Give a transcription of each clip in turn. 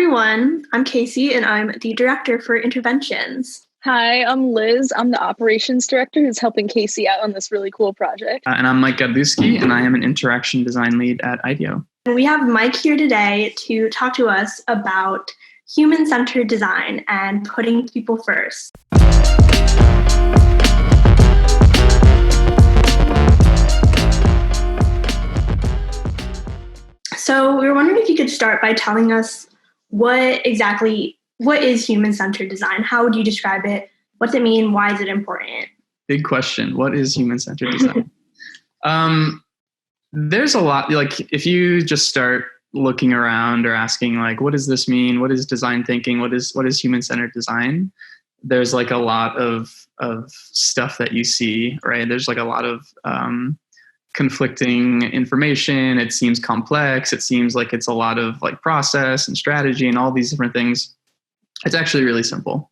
everyone. I'm Casey, and I'm the director for interventions. Hi, I'm Liz. I'm the operations director who's helping Casey out on this really cool project. And I'm Mike Godlewski, and I am an interaction design lead at IDEO. We have Mike here today to talk to us about human-centered design and putting people first. So we were wondering if you could start by telling us what is human-centered design? How would you describe it? What's it mean? Why is it important? Big question. What is human-centered design? There's a lot, like if you just start looking around or asking like, what does this mean? What is design thinking? What is human-centered design? There's like a lot of stuff that you see, right? There's like a lot of conflicting information. It seems complex. It seems like it's a lot of like process and strategy and all these different things. It's actually really simple.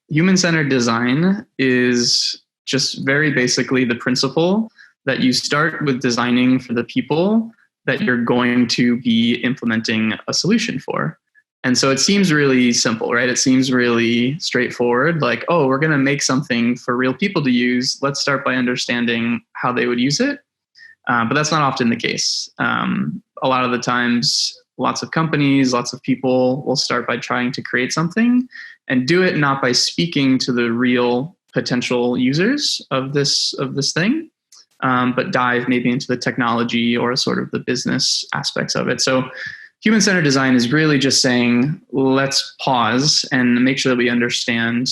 Human-centered design is just very basically the principle that you start with designing for the people that you're going to be implementing a solution for. And so it seems really simple, right? It seems really straightforward, like, oh, we're going to make something for real people to use. Let's start by understanding how they would use it. But that's not often the case. A lot of the times, lots of companies, lots of people will start by trying to create something and do it not by speaking to the real potential users of this thing, but dive maybe into the technology or sort of the business aspects of it. So human-centered design is really just saying, let's pause and make sure that we understand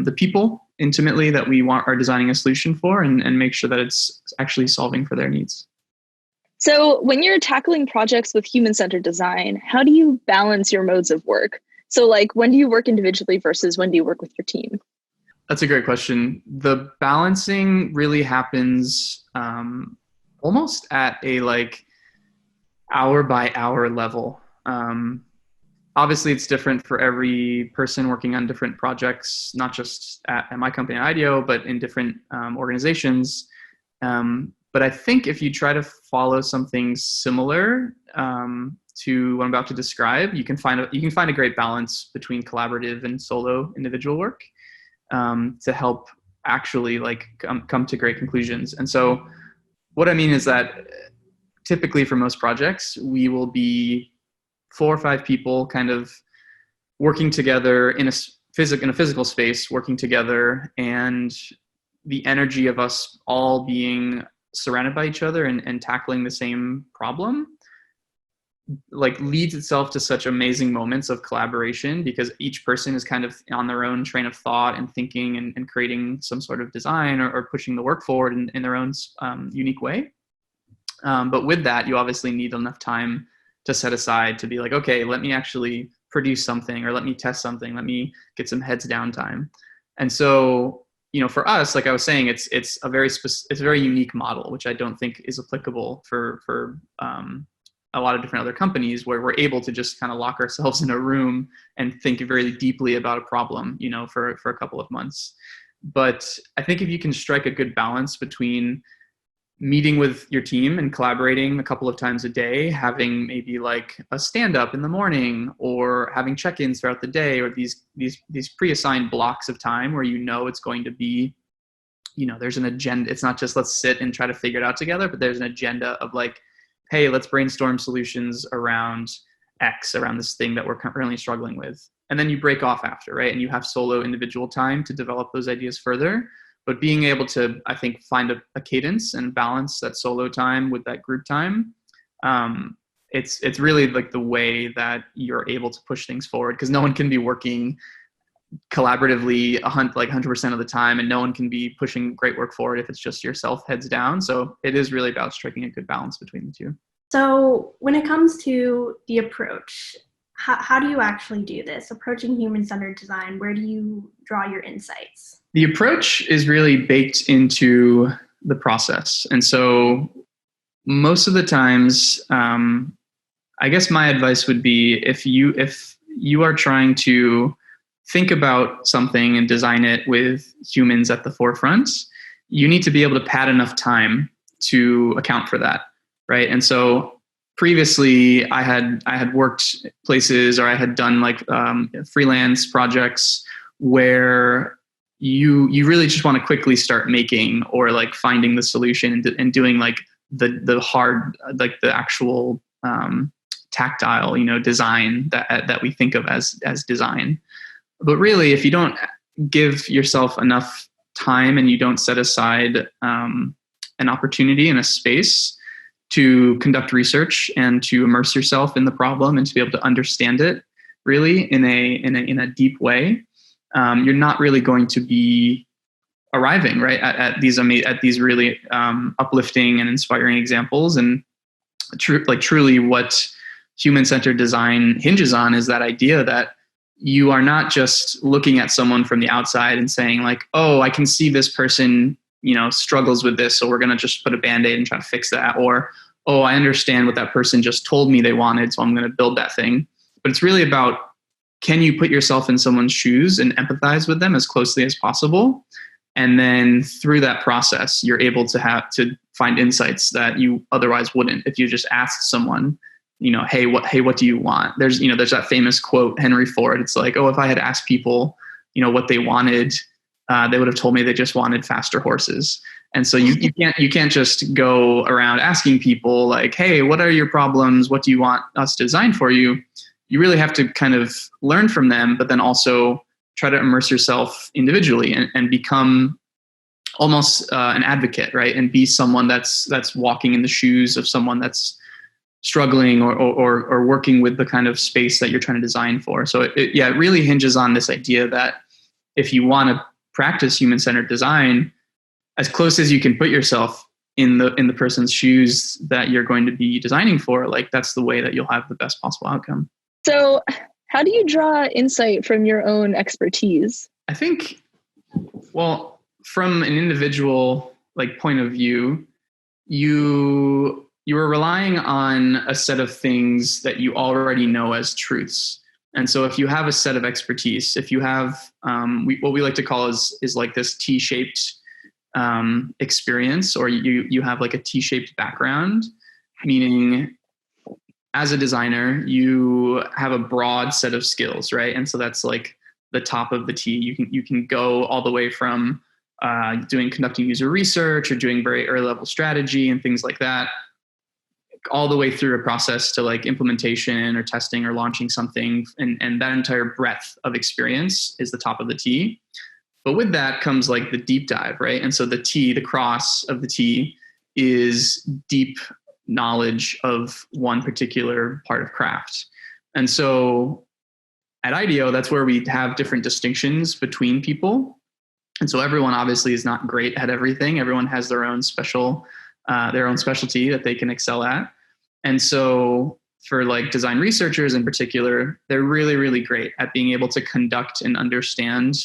the people intimately that we are designing a solution for and make sure that it's actually solving for their needs. So when you're tackling projects with human-centered design, how do you balance your modes of work? So like, when do you work individually versus when do you work with your team? That's a great question. The balancing really happens almost at a like hour by hour level. Obviously, it's different for every person working on different projects, not just at my company at IDEO, but in different organizations. But I think if you try to follow something similar to what I'm about to describe, you can find a great balance between collaborative and solo individual work to help actually like come to great conclusions. And so what I mean is that typically for most projects, we will be 4 or 5 people kind of working together in a physical space, working together, and the energy of us all being surrounded by each other and tackling the same problem like leads itself to such amazing moments of collaboration because each person is kind of on their own train of thought and thinking and creating some sort of design or pushing the work forward in their own unique way. But with that, you obviously need enough time to set aside to be like, okay, let me actually produce something or let me test something. Let me get some heads down time. And so, you know, for us, like I was saying, it's a very unique model, which I don't think is applicable for a lot of different other companies where we're able to just kind of lock ourselves in a room and think very deeply about a problem, you know, for a couple of months. But I think if you can strike a good balance between meeting with your team and collaborating a couple of times a day, having maybe like a stand-up in the morning or having check-ins throughout the day or these pre-assigned blocks of time where you know it's going to be, you know, there's an agenda. It's not just let's sit and try to figure it out together, but there's an agenda of like, hey, let's brainstorm solutions around X, around this thing that we're currently struggling with. And then you break off after, right? And you have solo individual time to develop those ideas further. But being able to, I think, find a cadence and balance that solo time with that group time, it's really like the way that you're able to push things forward because no one can be working collaboratively 100% of the time, and no one can be pushing great work forward if it's just yourself heads down. So it is really about striking a good balance between the two. So when it comes to the approach, how do you actually do this? Approaching human-centered design, where do you draw your insights? The approach is really baked into the process. And so most of the times, I guess my advice would be if you are trying to think about something and design it with humans at the forefront, you need to be able to pad enough time to account for that, right? And so previously I had worked places, or I had done like freelance projects where you really just want to quickly start making, or like finding the solution and doing like the hard, like the actual tactile, design that we think of as design. But really, if you don't give yourself enough time and you don't set aside an opportunity and a space to conduct research and to immerse yourself in the problem and to be able to understand it really in a deep way, you're not really going to be arriving right at these really uplifting and inspiring examples. And truly what human-centered design hinges on is that idea that you are not just looking at someone from the outside and saying like, oh, I can see this person struggles with this, so we're going to just put a Band-Aid and try to fix that. Or, oh, I understand what that person just told me they wanted, so I'm going to build that thing. But it's really about, can you put yourself in someone's shoes and empathize with them as closely as possible? And then through that process, you're able to find insights that you otherwise wouldn't if you just asked someone, hey, what do you want? There's that famous quote, Henry Ford. It's like, oh, if I had asked people, what they wanted, they would have told me they just wanted faster horses. And so you can't just go around asking people like, hey, what are your problems? What do you want us to design for you? You really have to kind of learn from them, but then also try to immerse yourself individually and become almost an advocate, right? And be someone that's walking in the shoes of someone that's struggling or working with the kind of space that you're trying to design for. So it really hinges on this idea that if you want to practice human-centered design, as close as you can put yourself in the person's shoes that you're going to be designing for, like that's the way that you'll have the best possible outcome. So how do you draw insight from your own expertise? I think, well, from an individual point of view, you are relying on a set of things that you already know as truths. And so if you have a set of expertise, if you have what we like to call is like this T-shaped experience, or you have like a T-shaped background, meaning as a designer, you have a broad set of skills, right? And so that's like the top of the T. You can go all the way from conducting user research or doing very early level strategy and things like that, all the way through a process to like implementation or testing or launching something. And that entire breadth of experience is the top of the T. But with that comes like the deep dive, right? And so the T, the cross of the T, is deep knowledge of one particular part of craft. And so at IDEO, that's where we have different distinctions between people. And so everyone obviously is not great at everything. Everyone has their own specialty that they can excel at. And so for like design researchers in particular, they're really, really great at being able to conduct and understand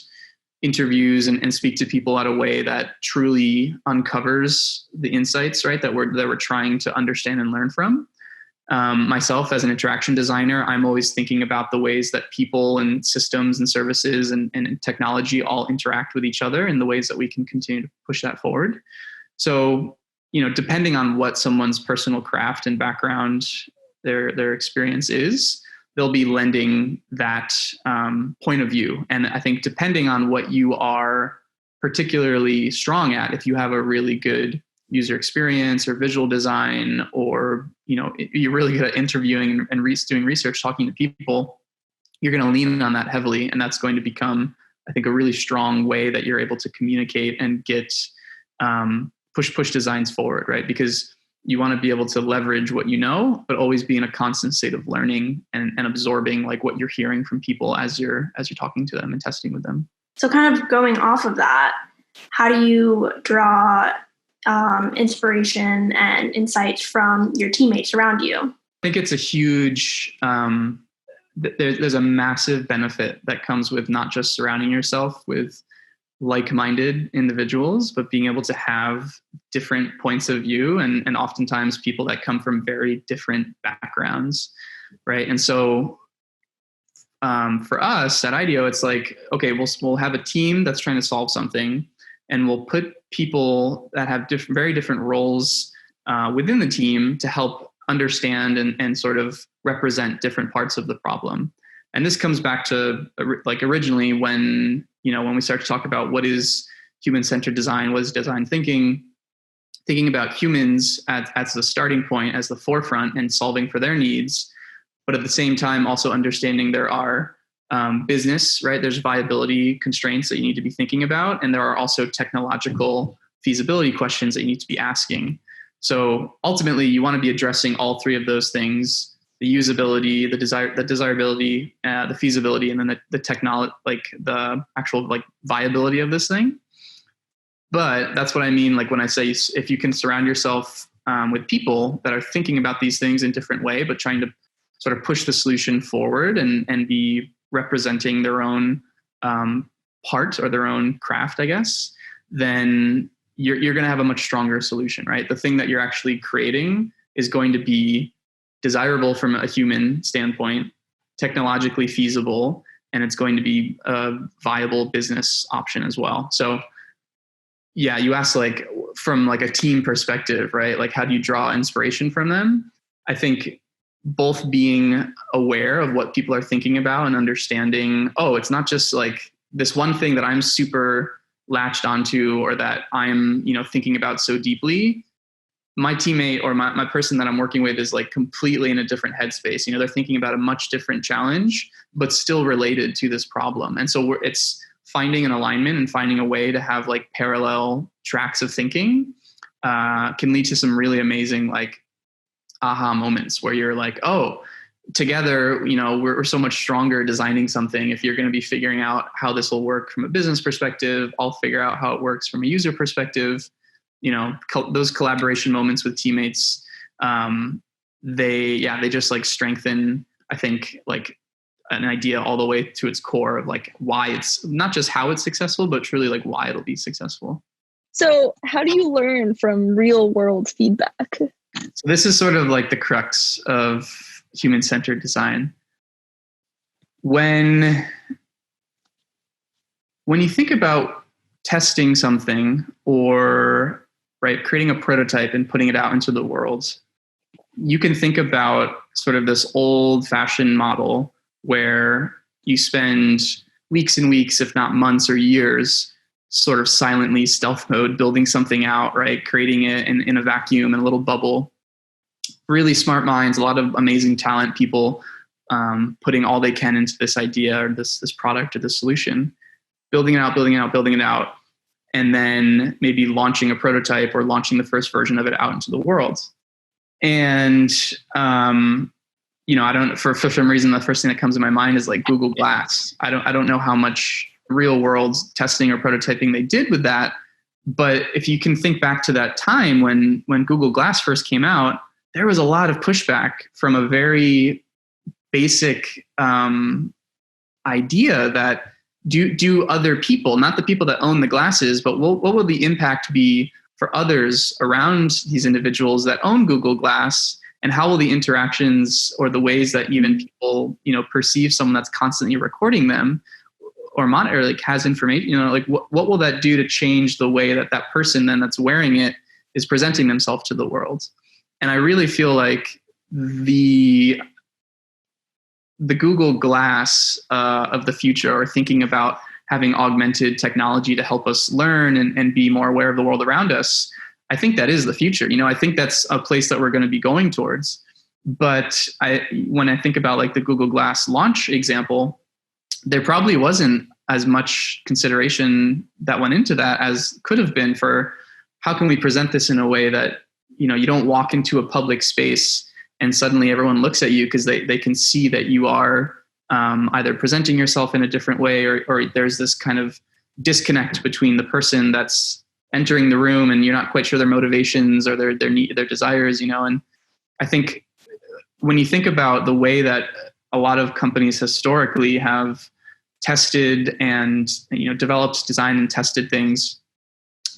interviews and speak to people in a way that truly uncovers the insights, right, that we're trying to understand and learn from. Myself, as an interaction designer, I'm always thinking about the ways that people and systems and services and technology all interact with each other and the ways that we can continue to push that forward. So, depending on what someone's personal craft and background, their experience is, they'll be lending that point of view. And I think depending on what you are particularly strong at, if you have a really good user experience or visual design, or you're really good at interviewing and doing research, talking to people, you're going to lean on that heavily, and that's going to become, I think, a really strong way that you're able to communicate and get push designs forward, right? Because you want to be able to leverage what you know, but always be in a constant state of learning and absorbing like what you're hearing from people as you're talking to them and testing with them. So kind of going off of that, how do you draw inspiration and insights from your teammates around you? I think it's a huge, there's a massive benefit that comes with not just surrounding yourself with like-minded individuals, but being able to have different points of view and oftentimes people that come from very different backgrounds, right? And so for us at IDEO, it's like, okay, we'll have a team that's trying to solve something, and we'll put people that have very different roles within the team to help understand and sort of represent different parts of the problem. And this comes back to like originally when we start to talk about what is human-centered design, what is design thinking about humans as the starting point, as the forefront, and solving for their needs, but at the same time also understanding there are business, right? There's viability constraints that you need to be thinking about, and there are also technological feasibility questions that you need to be asking. So ultimately, you want to be addressing all three of those things: the usability, the desirability, the feasibility, and then the technology, like the actual like viability of this thing. But that's what I mean, like when I say if you can surround yourself with people that are thinking about these things in a different way, but trying to sort of push the solution forward and be representing their own part or their own craft, I guess, then you're going to have a much stronger solution, right? The thing that you're actually creating is going to be desirable from a human standpoint, technologically feasible, and it's going to be a viable business option as well. So yeah, you asked like from like a team perspective, right? Like how do you draw inspiration from them? I think both being aware of what people are thinking about and understanding, oh, it's not just like this one thing that I'm super latched onto or that I'm, thinking about so deeply. My teammate or my person that I'm working with is like completely in a different headspace. They're thinking about a much different challenge, but still related to this problem. And so it's finding an alignment and finding a way to have like parallel tracks of thinking can lead to some really amazing like aha moments where you're like, oh, together, we're so much stronger designing something. If you're going to be figuring out how this will work from a business perspective, I'll figure out how it works from a user perspective. Those collaboration moments with teammates, they just like strengthen, I think, like an idea all the way to its core of like why it's not just how it's successful, but truly like why it'll be successful. So how do you learn from real world feedback? So this is sort of like the crux of human-centered design. When you think about testing something or creating a prototype and putting it out into the world, you can think about sort of this old-fashioned model where you spend weeks and weeks, if not months or years, sort of silently stealth mode, building something out, right? Creating it in a vacuum, in a little bubble. Really smart minds, a lot of amazing talent, people putting all they can into this idea or this product or this solution, building it out, and then maybe launching a prototype or launching the first version of it out into the world. And I don't, for some reason, the first thing that comes to my mind is like Google Glass. I don't know how much real world testing or prototyping they did with that. But if you can think back to that time when Google Glass first came out, there was a lot of pushback from a very basic idea that do other people, not the people that own the glasses, but what will the impact be for others around these individuals that own Google Glass? And how will the interactions or the ways that even people, perceive someone that's constantly recording them or monitor, like has information, what will that do to change the way that person then that's wearing it is presenting themselves to the world? And I really feel like the Google Glass of the future, or thinking about having augmented technology to help us learn and be more aware of the world around us, I think that is the future. I think that's a place that we're going to be going towards. But when I think about like the Google Glass launch example, there probably wasn't as much consideration that went into that as could have been for how can we present this in a way that, you don't walk into a public space and suddenly everyone looks at you because they can see that you are either presenting yourself in a different way or there's this kind of disconnect between the person that's entering the room and you're not quite sure their motivations or their desires, And I think when you think about the way that a lot of companies historically have tested and developed, designed, and tested things,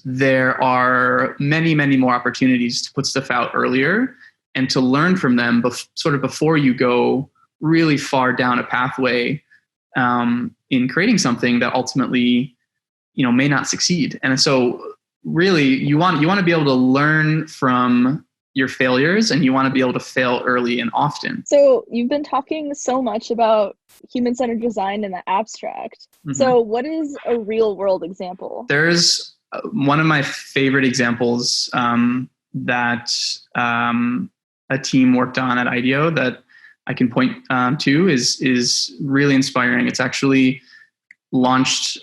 there are many, many more opportunities to put stuff out earlier and to learn from them sort of before you go really far down a pathway in creating something that ultimately, may not succeed. And so really you want to be able to learn from your failures, and you want to be able to fail early and often. So you've been talking so much about human-centered design in the abstract. Mm-hmm. So what is a real-world example? There's one of my favorite examples that a team worked on at IDEO that I can point to is really inspiring. It's actually launched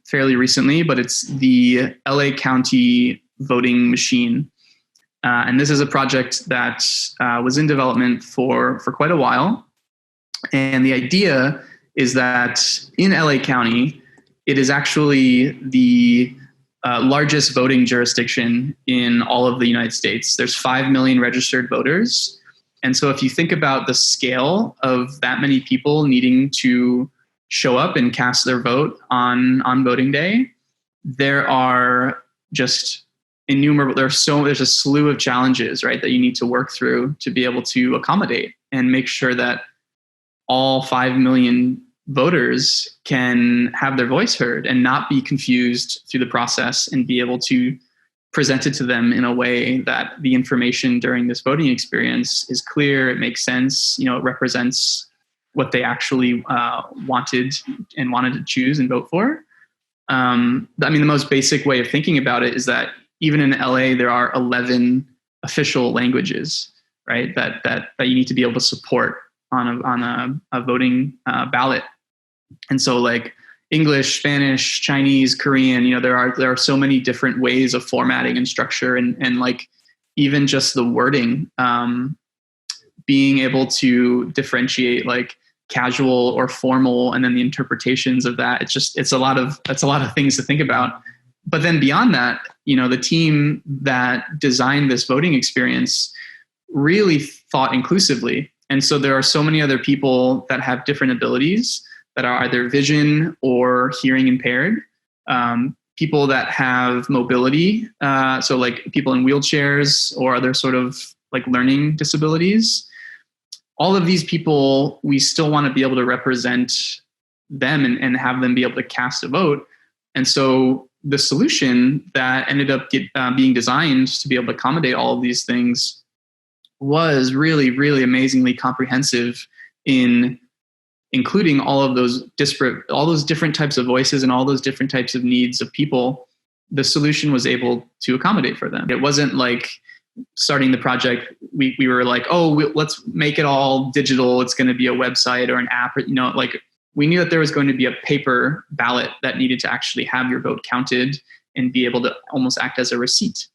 fairly recently, but it's the LA County voting machine. And this is a project that was in development for quite a while. And the idea is that in LA County, it is actually the largest voting jurisdiction in all of the United States. There's 5 million registered voters. And so if you think about the scale of that many people needing to show up and cast their vote on voting day, there are just innumerable, there's a slew of challenges, right, that you need to work through to be able to accommodate and make sure that all 5 million voters can have their voice heard and not be confused through the process, and be able to present it to them in a way that the information during this voting experience is clear, it makes sense, it represents what they actually wanted to choose and vote for. The most basic way of thinking about it is that even in LA, there are 11 official languages, right, that you need to be able to support on a voting ballot. And so like English, Spanish, Chinese, Korean, there are so many different ways of formatting and structure, and like even just the wording, being able to differentiate like casual or formal, and then the interpretations of that. It's a lot of things to think about. But then beyond that, the team that designed this voting experience really thought inclusively. And so there are so many other people that have different abilities, that are either vision or hearing impaired, people that have mobility, so like people in wheelchairs or other sort of like learning disabilities. All of these people, we still want to be able to represent them and have them be able to cast a vote. And so the solution that ended up being designed to be able to accommodate all of these things was really, really amazingly comprehensive in including all those different types of voices and all those different types of needs of people. The solution was able to accommodate for them. It wasn't like starting the project, we were like, let's make it all digital. It's going to be a website or an app, like we knew that there was going to be a paper ballot that needed to actually have your vote counted and be able to almost act as a receipt.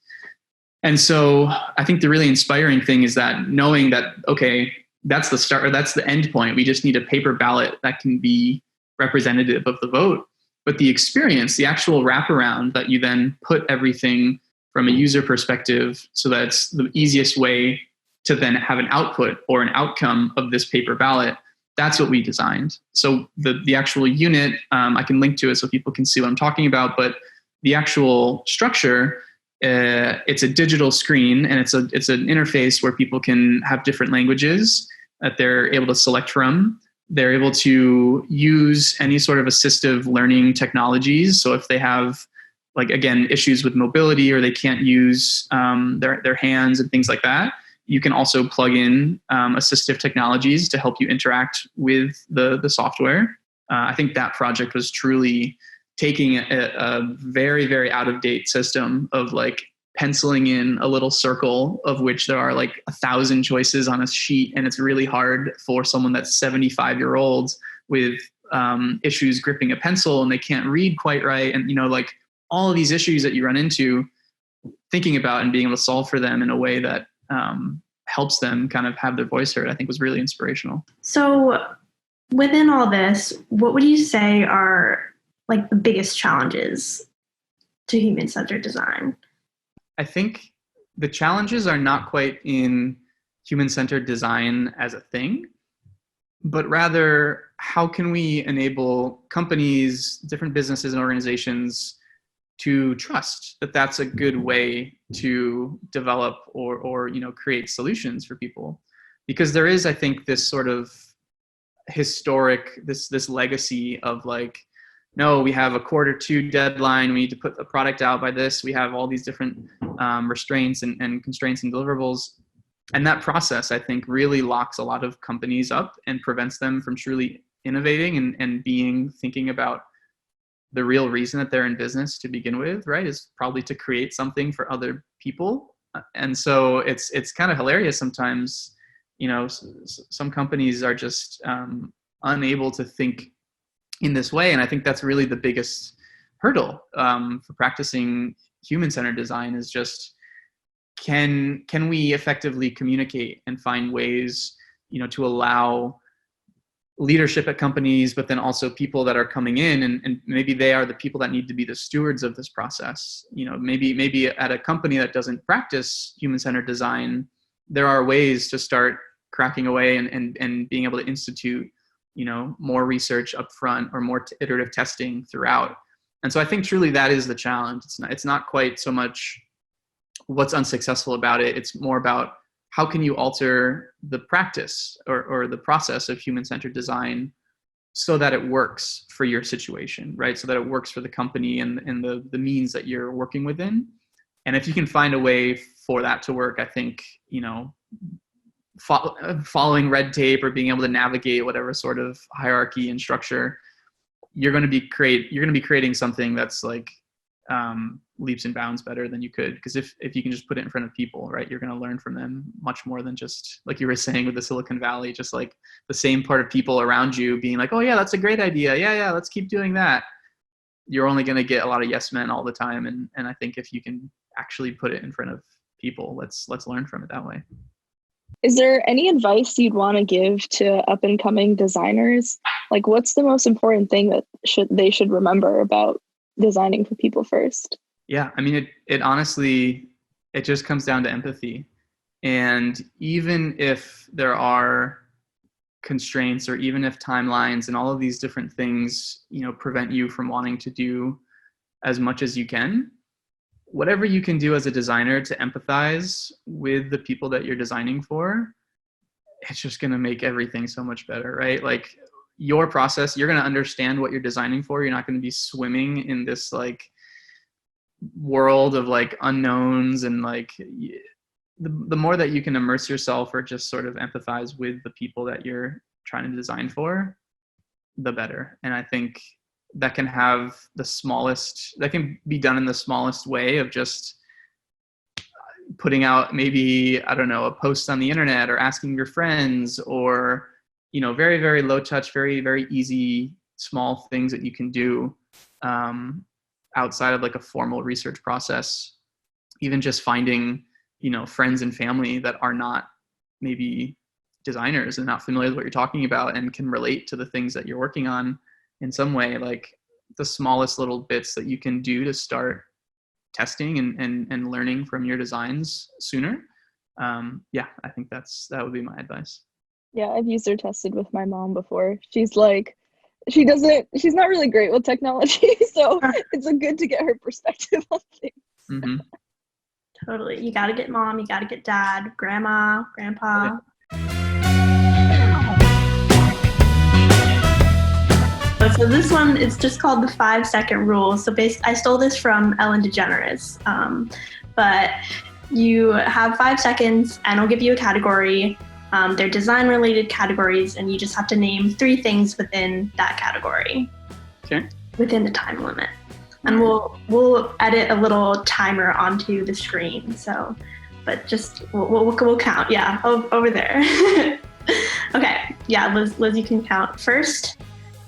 And so I think the really inspiring thing is that knowing that, okay, that's the start, or that's the end point. We just need a paper ballot that can be representative of the vote. But the experience, the actual wraparound that you then put everything from a user perspective, so that's the easiest way to then have an output or an outcome of this paper ballot. That's what we designed. So the actual unit, I can link to it so people can see what I'm talking about, but the actual structure, it's a digital screen, and it's an interface where people can have different languages that they're able to select from. They're able to use any sort of assistive learning technologies. So if they have, like, again, issues with mobility, or they can't use their hands and things like that, you can also plug in assistive technologies to help you interact with the software. I think that project was truly taking a very, very out-of-date system of like penciling in a little circle of which there are like 1,000 choices on a sheet. And it's really hard for someone that's 75-year-old with issues gripping a pencil and they can't read quite right. And, like all of these issues that you run into, thinking about and being able to solve for them in a way that helps them kind of have their voice heard, I think was really inspirational. So within all this, what would you say are like the biggest challenges to human-centered design? I think the challenges are not quite in human-centered design as a thing, but rather how can we enable companies, different businesses and organizations to trust that that's a good way to develop or create solutions for people. Because there is, I think, this sort of historic, this legacy of like no, we have a Q2 deadline. We need to put the product out by this. We have all these different restraints and constraints and deliverables. And that process, I think, really locks a lot of companies up and prevents them from truly innovating and thinking about the real reason that they're in business to begin with, right? Is probably to create something for other people. And so it's kind of hilarious sometimes, some companies are just unable to think in this way. And I think that's really the biggest hurdle for practicing human-centered design is just, can we effectively communicate and find ways, to allow leadership at companies, but then also people that are coming in and maybe they are the people that need to be the stewards of this process. Maybe at a company that doesn't practice human-centered design, there are ways to start cracking away and being able to institute, more research up front or more iterative testing throughout. And so I think truly that is the challenge. It's not quite so much what's unsuccessful about it. It's more about how can you alter the practice or the process of human-centered design so that it works for your situation, right? So that it works for the company and the means that you're working within. And if you can find a way for that to work, I think, following red tape or being able to navigate whatever sort of hierarchy and structure, you're going to be creating something that's like leaps and bounds better than you could. Because if you can just put it in front of people, right, you're going to learn from them much more than just like you were saying with the Silicon Valley, just like the same part of people around you being like, oh yeah, that's a great idea. Yeah, let's keep doing that. You're only going to get a lot of yes men all the time. And I think if you can actually put it in front of people, let's learn from it that way. Is there any advice you'd want to give to up and coming designers? Like, what's the most important thing that they should remember about designing for people first? Yeah, I mean, it honestly, it just comes down to empathy. And even if there are constraints or even if timelines and all of these different things, prevent you from wanting to do as much as you can, whatever you can do as a designer to empathize with the people that you're designing for, it's just going to make everything so much better, right? Like your process, you're going to understand what you're designing for. You're not going to be swimming in this like world of like unknowns, and like the more that you can immerse yourself or just sort of empathize with the people that you're trying to design for, the better. And I think that can be done in the smallest way of just putting out maybe, I don't know, a post on the internet or asking your friends or, very, very low touch, very, very easy, small things that you can do outside of like a formal research process. Even just finding, friends and family that are not maybe designers and not familiar with what you're talking about and can relate to the things that you're working on in some way, like the smallest little bits that you can do to start testing and learning from your designs sooner. I think that would be my advice. Yeah, I've used or tested with my mom before. She's like, she's not really great with technology, so it's good to get her perspective on things. Mm-hmm. Totally. You got to get mom, you got to get dad, grandma, grandpa. So this one is just called the 5-second rule. So I stole this from Ellen DeGeneres. But you have 5 seconds and I'll give you a category. They're design related categories and you just have to name 3 things within that category. Okay. Within the time limit. And we'll edit a little timer onto the screen. So, but just we'll count. Yeah, over there. Okay. Yeah, Liz, you can count. First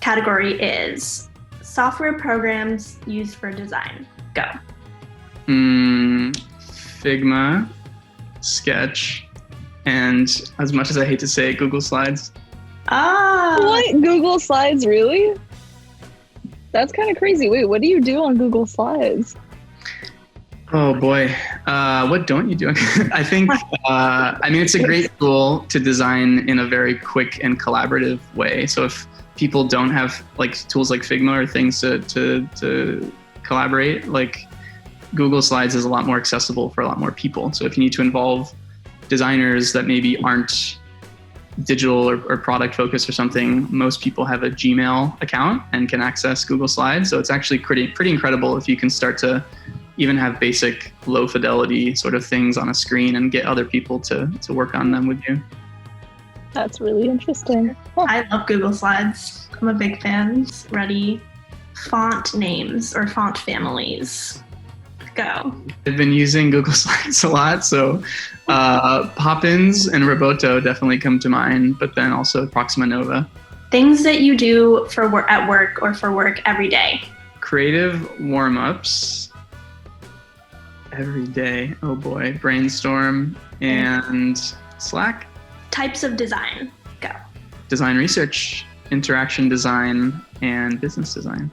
category is software programs used for design. Go. Figma, Sketch, and as much as I hate to say it, Google Slides. What? Google Slides, really? That's kind of crazy. Wait, what do you do on Google Slides? Oh boy, what don't you do? I think, it's a great tool to design in a very quick and collaborative way. So if people don't have like tools like Figma or things to collaborate, like Google Slides is a lot more accessible for a lot more people. So if you need to involve designers that maybe aren't digital or product focused or something, most people have a Gmail account and can access Google Slides. So it's actually pretty incredible if you can start to even have basic low fidelity sort of things on a screen and get other people to work on them with you. That's really interesting. I love Google Slides. I'm a big fan. Ready font names or font families. Go. I've been using Google Slides a lot, so Poppins and Roboto definitely come to mind, but then also Proxima Nova. Things that you do at work or for work every day. Creative warm-ups every day. Oh boy, Brainstorm and Slack. Types of design. Go. Design research, interaction design, and business design.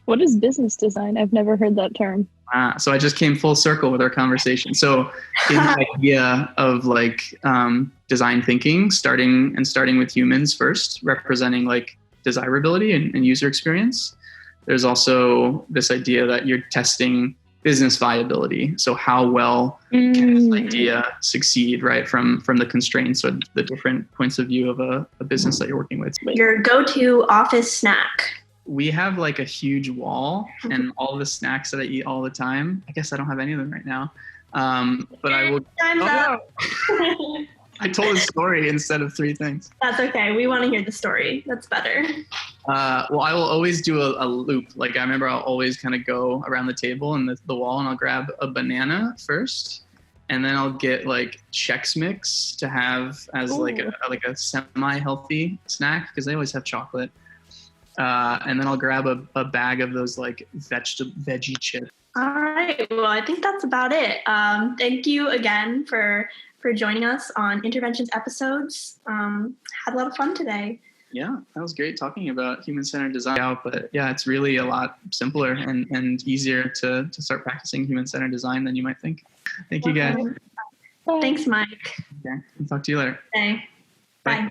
What is business design? I've never heard that term. So I just came full circle with our conversation. So in the idea of like design thinking, starting with humans first, representing like desirability and user experience. There's also this idea that you're testing business viability. So how well can this idea succeed, right? From the constraints or the different points of view of a business that you're working with. Your go-to office snack. We have like a huge wall and all the snacks that I eat all the time. I guess I don't have any of them right now. But I will. Time's up. I told a story instead of 3 things. That's okay. We want to hear the story. That's better. Well, I will always do a loop. Like I remember I'll always kind of go around the table and the wall and I'll grab a banana first. And then I'll get like Chex Mix to have as like a semi-healthy snack because they always have chocolate. And then I'll grab a bag of those like veggie chips. All right. Well, I think that's about it. Thank you again for joining us on Interventions episodes. Had a lot of fun today. Yeah, that was great talking about human-centered design. But yeah, it's really a lot simpler and easier to start practicing human-centered design than you might think. Thank you guys. Thanks, Mike. Okay, I'll talk to you later. Okay. Bye.